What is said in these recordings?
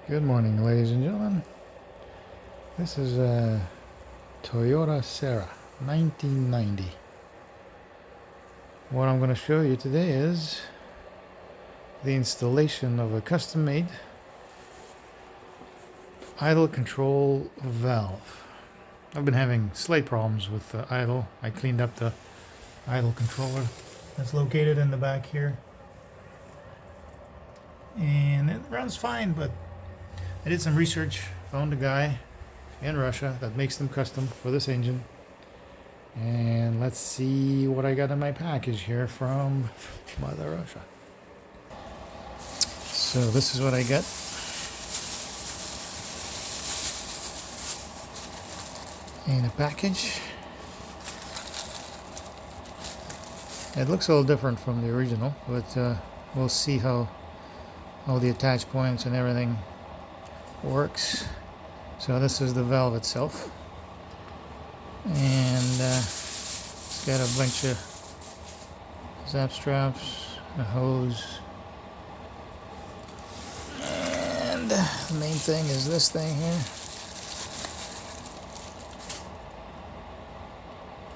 Good morning, ladies and gentlemen. This is a Toyota Sera 1990. What I'm going to show you today is the installation of a custom-made idle control valve. I've been having slight problems with the idle. I cleaned up the idle controller that's located in the back here, and it runs fine, but I did some research, found a guy in Russia that makes them custom for this engine, and let's see what I got in my package here from Mother Russia. So this is what I got. In a package. It looks a little different from the original, but we'll see how all the attach points and everything works. So this is the valve itself, and it's got a bunch of zap straps, a hose, and the main thing is this thing here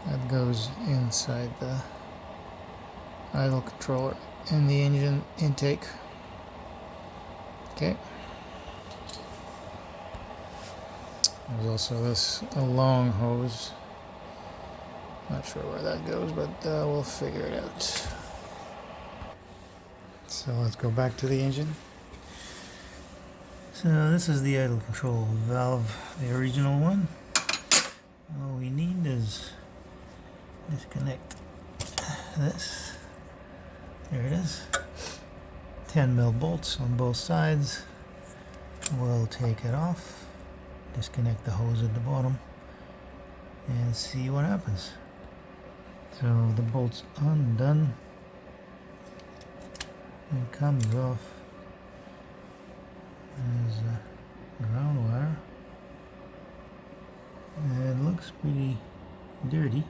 that goes inside the idle controller in the engine intake. Okay. There's also a long hose. Not sure where that goes, but we'll figure it out. So let's go back to the engine. So this is the idle control valve, the original one. All we need is disconnect this. There it is. 10mm bolts on both sides. We'll take it off. Disconnect the hose at the bottom and see what happens. So the bolt's undone and comes off as a ground wire. And it looks pretty dirty,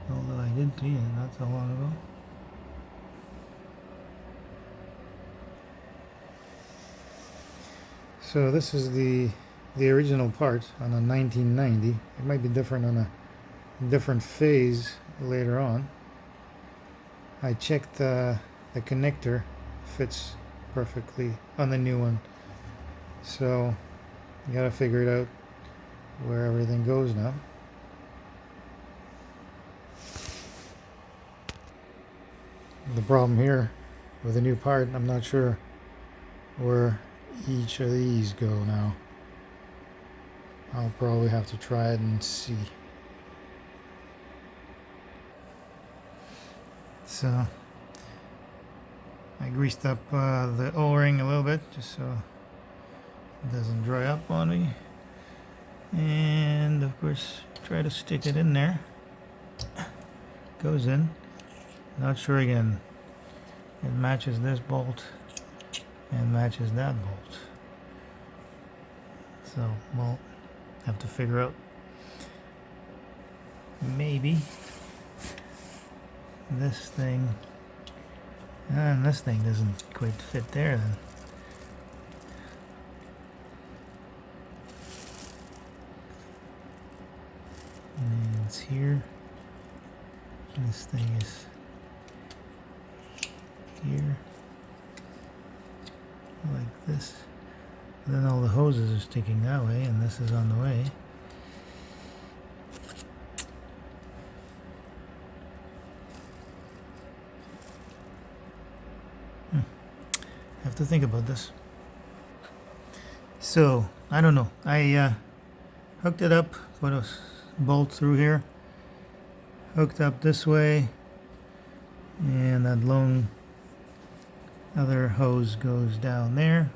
although I did clean it not so long ago. So this is the original part on a 1990. It might be different on a different phase later on. I checked the connector fits perfectly on the new one, so you gotta figure it out where everything goes now. The problem here with the new part, I'm not sure where each of these go now. I'll probably have to try it and see. So I greased up the O-ring a little bit just so it doesn't dry up on me, and of course try to stick it in there. Goes in. Not sure again. It matches this bolt and matches that bolt, so we'll have to figure out. Maybe this thing and this thing doesn't quite fit there then. And it's here. This thing is here, like this. And then all the hoses are sticking that way, and this is on the way. Have to think about this. So I don't know. I hooked it up, put a bolt through here, hooked up this way, and that long other hose goes down there.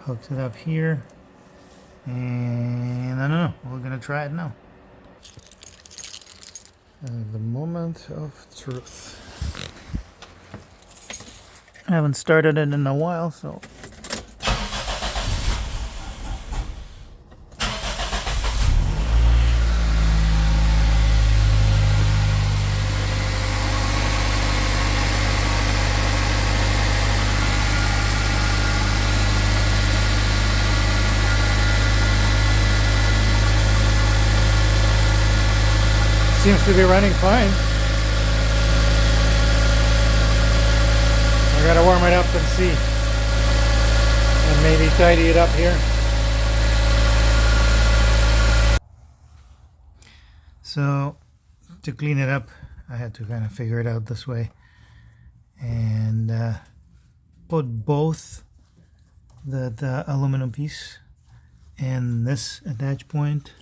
Hooked it up here, and I don't know. We're gonna try it now. And the moment of truth. I haven't started it in a while, so seems to be running fine. I gotta warm it up and see. And maybe tidy it up here. So to clean it up, I had to kind of figure it out this way. And put both the aluminum piece and this attach point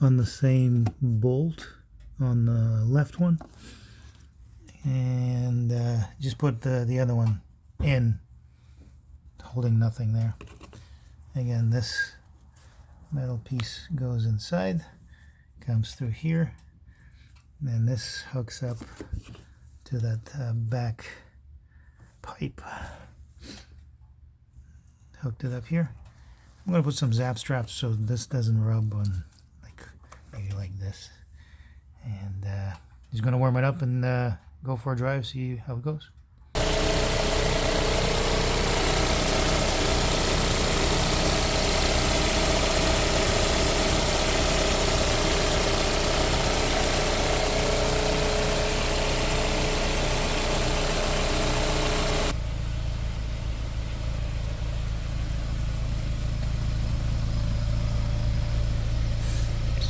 on the same bolt on the left one, and just put the other one in, holding nothing there. Again, this metal piece goes inside, comes through here, and this hooks up to that back pipe. Hooked it up here. I'm going to put some zap straps so this doesn't rub on, maybe like this. And he's going to warm it up and go for a drive, see how it goes.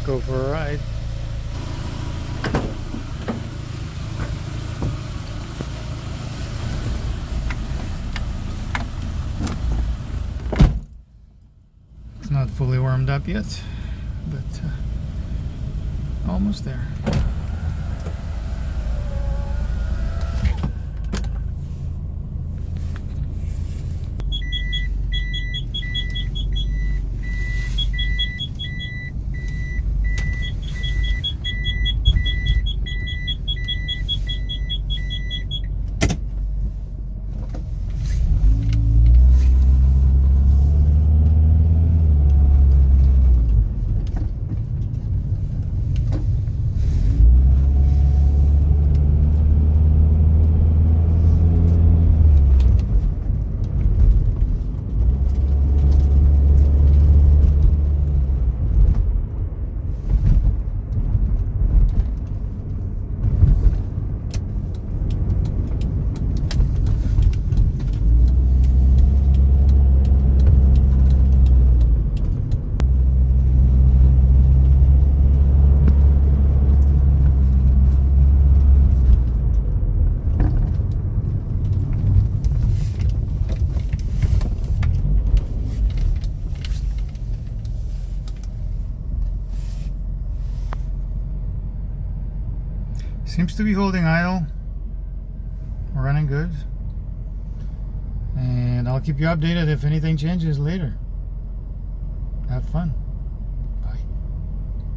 Go for a ride. It's not fully warmed up yet, but almost there. Seems to be holding idle. We're running good. And I'll keep you updated if anything changes later. Have fun.